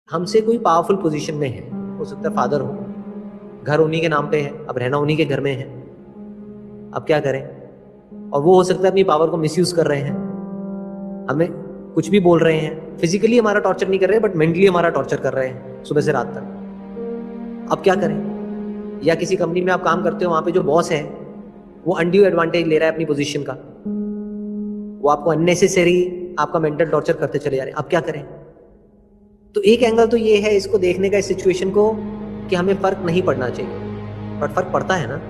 हमसे कोई powerful position में है, हो सकता है फादर हो, घर उन्हीं के नाम पे है, अब रहना उन्हीं के घर में है, अब क्या करें। और वो हो सकता है अपनी पावर को मिसयूज कर रहे हैं, हमें कुछ भी बोल रहे हैं, फिजिकली हमारा टॉर्चर नहीं कर रहे बट मेंटली हमारा टॉर्चर कर रहे हैं सुबह से रात तक। अब क्या करें। या किसी कंपनी में आप काम करते हो, वहां पे जो बॉस है वो अनड्यू एडवांटेज ले रहा है अपनी पोजीशन का, वो आपको अननेसेसरी आपका मेंटल टॉर्चर करते चले जा रहे हैं, अब क्या करें। तो एक एंगल तो ये है इसको देखने का, इस सिचुएशन को, कि हमें फर्क नहीं पड़ना चाहिए, बट फर्क पड़ता है ना।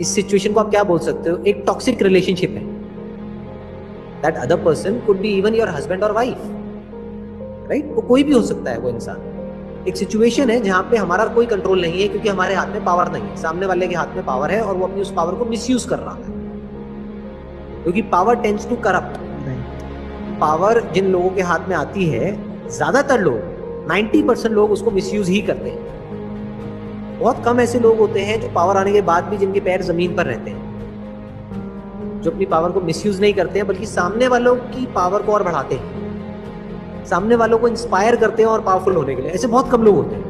इस सिचुएशन को आप क्या बोल सकते हो, एक टॉक्सिक रिलेशनशिप है। That other person could be even your husband और वाइफ, राइट। वो कोई भी हो सकता है वो इंसान। एक सिचुएशन है जहां पे हमारा कोई कंट्रोल नहीं है, क्योंकि हमारे हाथ में पावर नहीं है, सामने वाले के हाथ में पावर है और वो अपनी उस पावर को मिसयूज कर रहा है, क्योंकि power tends to corrupt. Power जिन लोगों के हाथ में आती है, ज्यादातर लोग 90% लोग उसको मिसयूज ही करते हैं। बहुत कम ऐसे लोग होते हैं जो पावर आने के बाद भी जिनके पैर जमीन पर रहते हैं, जो अपनी पावर को मिसयूज नहीं करते हैं, बल्कि सामने वालों की पावर को और बढ़ाते हैं, सामने वालों को इंस्पायर करते हैं और पावरफुल होने के लिए। ऐसे बहुत कम लोग होते हैं।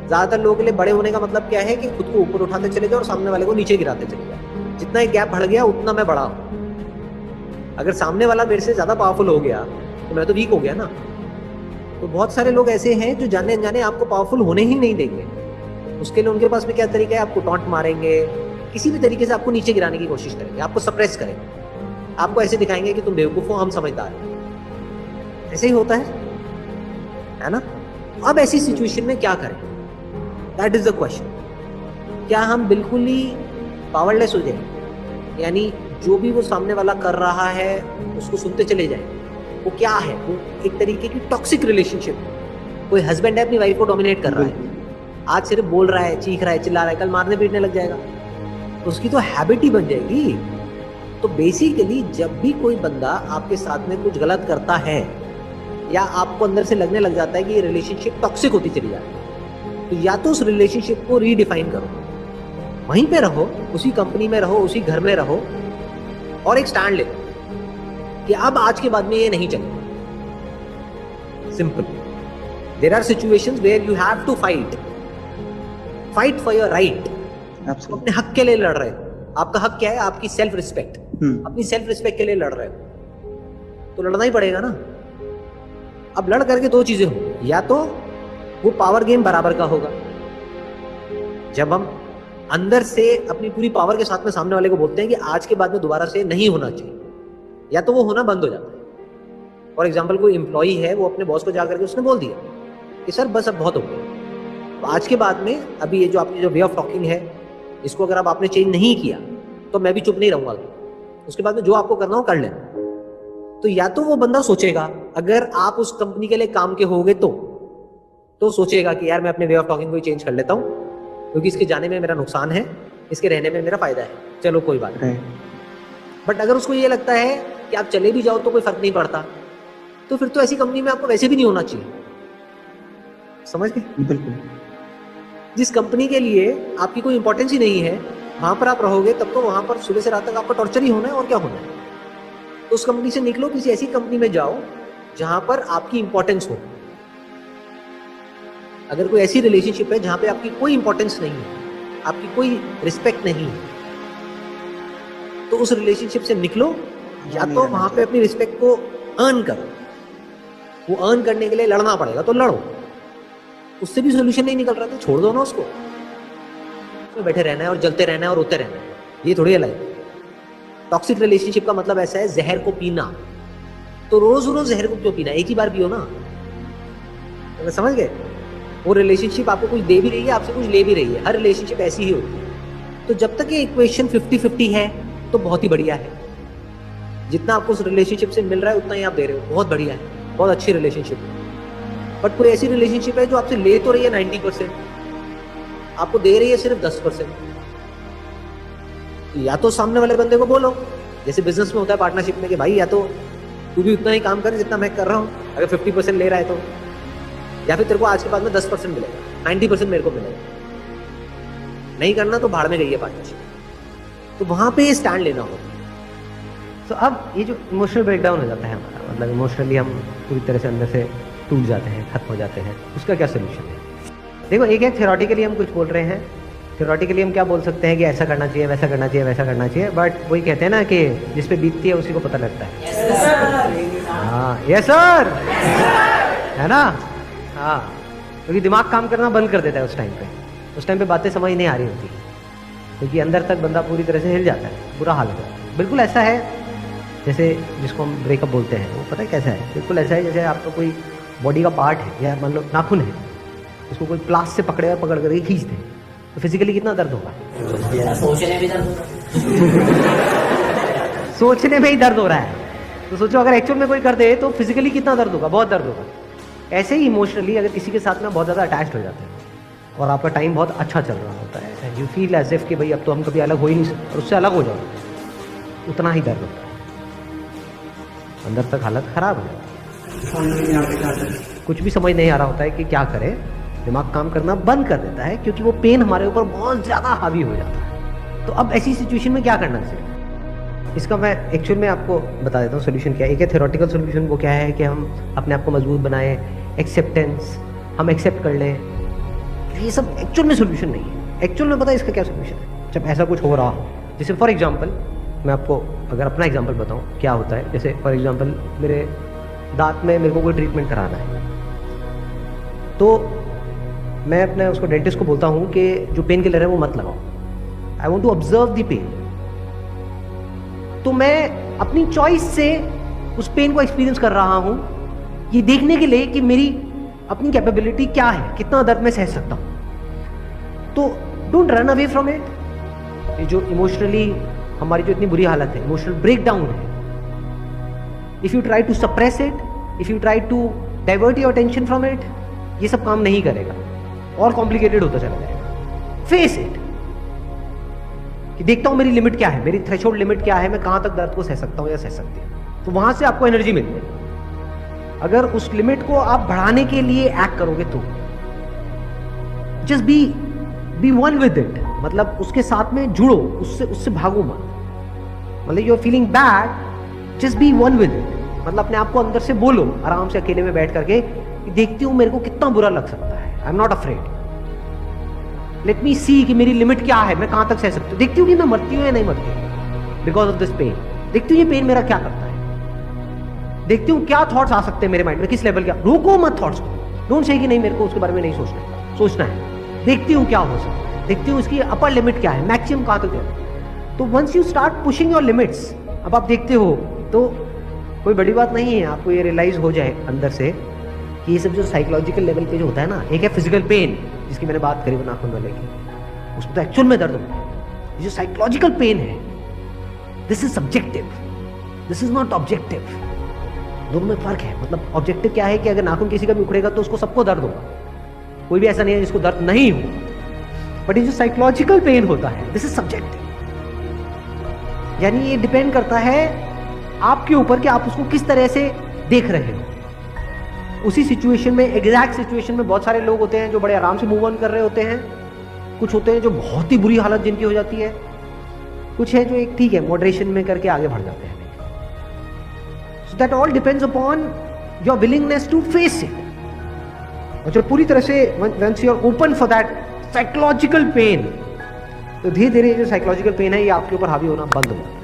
ज्यादातर लोगों के लिए बड़े होने का मतलब क्या है कि खुद को ऊपर उठाते चले जाओ और सामने वाले को नीचे गिराते चले जाओ। जितना एक गैप बढ़ गया उतना मैं बड़ा हूं। अगर सामने वाला मेरे से ज्यादा पावरफुल हो गया तो मैं तो वीक हो गया ना। तो बहुत सारे लोग ऐसे हैं जो जाने अनजाने आपको पावरफुल होने ही नहीं देंगे। उसके लिए उनके पास में क्या तरीका है, आपको टॉन्ट मारेंगे, किसी भी तरीके से आपको नीचे गिराने की कोशिश करेंगे, आपको सप्रेस करेंगे, आपको ऐसे दिखाएंगे कि तुम बेवकूफ हो, हम समझदार हैं। ऐसे ही होता है ना। अब ऐसी सिचुएशन में क्या करें, दैट इज द क्वेश्चन। क्या हम बिल्कुल ही पावरलेस हो जाए, यानी जो भी वो सामने वाला कर रहा है उसको सुनते चले जाए? वो क्या है, वो एक तरीके की टॉक्सिक रिलेशनशिप। कोई हस्बैंड है अपनी वाइफ को डोमिनेट कर रहा है, आज सिर्फ बोल रहा है, चीख रहा है, चिल्ला रहा है, कल मारने पीटने लग जाएगा, तो उसकी तो हैबिट ही बन जाएगी। तो बेसिकली जब भी कोई बंदा आपके साथ में कुछ गलत करता है या आपको अंदर से लगने लग जाता है कि ये रिलेशनशिप टॉक्सिक होती चली जाती है, तो या तो उस रिलेशनशिप को रीडिफाइन करो, वहीं पे रहो, उसी कंपनी में रहो, उसी घर में रहो, और एक स्टैंड ले कि अब आज के बाद में ये नहीं चलेगा। Simple. There are situations where you have to fight for your right. आप अपने हक के लिए लड़ रहे हो। आपका हक क्या है? आपकी सेल्फ रिस्पेक्ट। अपनी सेल्फ रिस्पेक्ट के लिए लड़ रहे हो तो लड़ना ही पड़ेगा ना। अब लड़ करके दो चीजें होंगी, या तो वो पावर गेम बराबर का होगा, जब हम अंदर से अपनी पूरी पावर के साथ में सामने वाले को बोलते हैं कि आज के बाद में दोबारा से नहीं होना चाहिए, या तो वो होना बंद हो जाता है। फॉर एग्जाम्पल, कोई एम्प्लॉई है, वो अपने बॉस को जाकर के उसने बोल दिया कि सर बस अब बहुत हो गया, तो आज के बाद में अभी ये जो आपकी जो वे ऑफ टॉकिंग है, इसको अगर आपने चेंज नहीं किया तो मैं भी चुप नहीं रहूंगा, उसके बाद में जो आपको करना हो कर लेना। तो या तो वो बंदा सोचेगा, अगर आप उस कंपनी के लिए काम के होगे तो सोचेगा कि यार मैं अपने वे ऑफ टॉकिंग को चेंज कर लेता हूँ, क्योंकि इसके जाने में मेरा नुकसान है, इसके रहने में मेरा फायदा है, चलो कोई बात नहीं। बट अगर उसको ये लगता है कि आप चले भी जाओ तो कोई फर्क नहीं पड़ता, तो फिर तो ऐसी कंपनी में आपको वैसे भी नहीं होना चाहिए। समझ गए? बिल्कुल। जिस कंपनी के लिए आपकी कोई इंपॉर्टेंस ही नहीं है, वहां पर आप रहोगे तब तो वहां पर सुबह से रात तक आपका टॉर्चर ही होना है, और क्या होना है। तो उस कंपनी से निकलो, किसी ऐसी कंपनी में जाओ जहां पर आपकी इंपॉर्टेंस हो। अगर कोई ऐसी रिलेशनशिप है जहां पे आपकी कोई इंपॉर्टेंस नहीं है, आपकी कोई रिस्पेक्ट नहीं है, तो उस रिलेशनशिप से निकलो, या तो वहां पे अपनी रिस्पेक्ट को अर्न करो। वो अर्न करने के लिए लड़ना पड़ेगा तो लड़ो, उससे भी सोल्यूशन नहीं निकल रहा तो छोड़ दो ना उसको। तो बैठे रहना है और जलते रहना है और रोते रहना है, ये थोड़ी है लाइफ। टॉक्सिक रिलेशनशिप का मतलब ऐसा है, जहर को पीना। तो रोज रोज जहर को क्यों पीना, एक ही बार पियो ना। तो समझ गए? वो रिलेशनशिप आपको कुछ दे भी रही है, आपसे कुछ ले भी रही है, हर रिलेशनशिप ऐसी ही होती है। तो जब तक ये इक्वेशन 50-50 है तो बहुत ही बढ़िया है। जितना आपको उस रिलेशनशिप से मिल रहा है उतना ही आप दे रहे हो, बहुत बढ़िया है, बहुत अच्छी रिलेशनशिप है। बट कोई ऐसी रिलेशनशिप है जो आपसे ले तो रही है 90%, आपको दे रही है सिर्फ 10%। या तो सामने वाले बंदे को बोलो, जैसे बिजनेस में होता है पार्टनरशिप में, कि भाई या तो तू भी उतना ही काम कर जितना मैं कर रहा हूँ, अगर 50% ले रहा है तो, या फिर तेरे को आज के बाद में 10% मिलेगा, 90% मेरे को मिलेगा। नहीं करना तो भाड़ में गई है पार्टनरशिप। तो वहां पे स्टैंड लेना होगा। तो अब ये जो इमोशनल ब्रेकडाउन हो जाता है हमारा, मतलब इमोशनली हम पूरी तरह से अंदर से टूट जाते हैं, खत्म हो जाते हैं, उसका क्या सोल्यूशन है? देखो, एक है थ्योरेटिकली हम कुछ बोल रहे हैं, थ्योरेटिकली हम क्या बोल सकते हैं कि ऐसा करना चाहिए, वैसा करना चाहिए, वैसा करना चाहिए, बट वही कहते हैं ना कि जिस पे बीतती है उसी को पता लगता है। हाँ, यस सर, है ना? हाँ, क्योंकि दिमाग काम करना बंद कर देता है उस टाइम पे बातें समझ नहीं आ रही होती, क्योंकि अंदर तक बंदा पूरी तरह से हिल जाता है, बुरा हाल होता है। बिल्कुल ऐसा है जैसे जिसको हम ब्रेकअप बोलते हैं, वो पता है कैसा है? बिल्कुल ऐसा है जैसे आपका कोई बॉडी का पार्ट है, या मान लो नाखून है, उसको कोई प्लास से पकड़े और पकड़ करके खींच दे, तो फिजिकली कितना दर्द होगा? सोचने में ही दर्द हो रहा है, तो सोचो अगर एक्चुअल में कोई कर दे तो फिजिकली कितना दर्द होगा? बहुत दर्द होगा। ऐसे ही इमोशनली अगर किसी के साथ में बहुत ज़्यादा अटैच्ड हो जाते हैं और आपका टाइम बहुत अच्छा चल रहा होता है, and you feel as if कि भाई अब तो हम कभी अलग हो ही नहीं सकते, और उससे अलग हो जाओ, उतना ही दर्द होता है, अंदर तक हालत खराब हो जाती है, कुछ भी समझ नहीं आ रहा होता है कि क्या करें, दिमाग काम करना बंद कर देता है, क्योंकि वो पेन हमारे ऊपर बहुत ज़्यादा हावी हो जाता है। तो अब ऐसी सिचुएशन में क्या करना चाहिए? इसका मैं एक्चुअल में आपको बता देता हूँ सोल्यूशन क्या है। एक है थ्योरेटिकल सोल्यूशन, वो क्या है कि हम अपने आप को मजबूत बनाएं, एक्सेप्टेंस, हम एक्सेप्ट कर लें। ये सब एक्चुअल में सोल्यूशन नहीं है। एक्चुअल में पता है इसका क्या सोल्यूशन है? जब ऐसा कुछ हो रहा हो, जैसे फॉर एग्जांपल मैं आपको अगर अपना एग्जांपल बताऊं क्या होता है, जैसे फॉर एग्जांपल मेरे दांत में मेरे को कोई ट्रीटमेंट कराना है, तो मैं अपने उसको डेंटिस्ट को बोलता हूं कि जो पेन किलर है वो मत लगाओ, I want to observe the pain. तो मैं अपनी चॉइस से उस पेन को एक्सपीरियंस कर रहा हूं, ये देखने के लिए कि मेरी अपनी कैपेबिलिटी क्या है, कितना दर्द मैं सह सकता हूं। तो don't run away from it. ये जो इमोशनली हमारी जो इतनी बुरी हालत है, इमोशनल ब्रेकडाउन है, if you try to suppress it, if you try to divert your attention from it, ये सब काम नहीं करेगा और कॉम्प्लिकेटेड होता चला जाएगा। फेस इट कि देखता हूं मेरी लिमिट क्या है, मेरी थ्रेशोल्ड लिमिट क्या है, मैं कहां तक दर्द को सह सकता हूं या सह सकती हूं। तो वहां से आपको एनर्जी मिलती है। अगर उस लिमिट को आप बढ़ाने के लिए एक्ट करोगे तो just be one with it, मतलब उसके साथ में जुड़ो, उससे भागो मत। मतलब you are feeling bad, just be one with it, मतलब अपने आप को अंदर से बोलो आराम से अकेले में बैठ करके, देखती हूं मेरे को कितना बुरा लग सकता है, I am not afraid, let me see कि मेरी लिमिट क्या है, मैं कहां तक सह सकती हूँ, देखती हूँ कि मैं मरती हूँ या नहीं मरती बिकॉज ऑफ दिस पेन, देखती हूँ ये पेन मेरा क्या करता है, देखती हूँ क्या थॉट्स आ सकते हैं मेरे माइंड में, किस लेवल का। रोको मत थॉट्स को, डोंट से कि नहीं मेरे को उसके बारे में नहीं सोचना है, देखती हूँ क्या हो सकता है, देखती हूँ इसकी अपर लिमिट क्या है, मैक्सिमम कहां तक जाए। तो once you start pushing your limits, अब आप देखते हो तो कोई बड़ी बात नहीं है, आपको ये रियलाइज हो जाए अंदर से कि ये सब जो साइकोलॉजिकल लेवल पे जो होता है ना, एक है फिजिकल पेन जिसकी मैंने बात करी वो नाखून वाले की, उसमें तो एक्चुअल में दर्द होता है। ये जो साइकोलॉजिकल पेन है, this is subjective, this is not objective. दोनों में फर्क है। मतलब ऑब्जेक्टिव क्या है कि अगर नाखून किसी का भी उखड़ेगा तो उसको सबको दर्द होगा, कोई भी ऐसा नहीं है जिसको दर्द नहीं हो, बट ये जो साइकोलॉजिकल पेन होता है, दिस इज सब्जेक्टिव। यानी ये डिपेंड करता है आपके ऊपर कि आप उसको किस तरह से देख रहे हो। उसी सिचुएशन में, एग्जैक्ट सिचुएशन में बहुत सारे लोग होते हैं जो बड़े आराम से मूव ऑन कर रहे होते हैं, कुछ होते हैं जो बहुत ही बुरी हालत जिनकी हो जाती है, कुछ है जो एक ठीक है मॉडरेशन में करके आगे बढ़ जाते हैं। So that all depends upon your willingness to face it. और जब पूरी तरह से once you are open for that psychological pain, तो धीरे धीरे जो साइकोलॉजिकल पेन है ये आपके ऊपर हावी होना बंद होगा।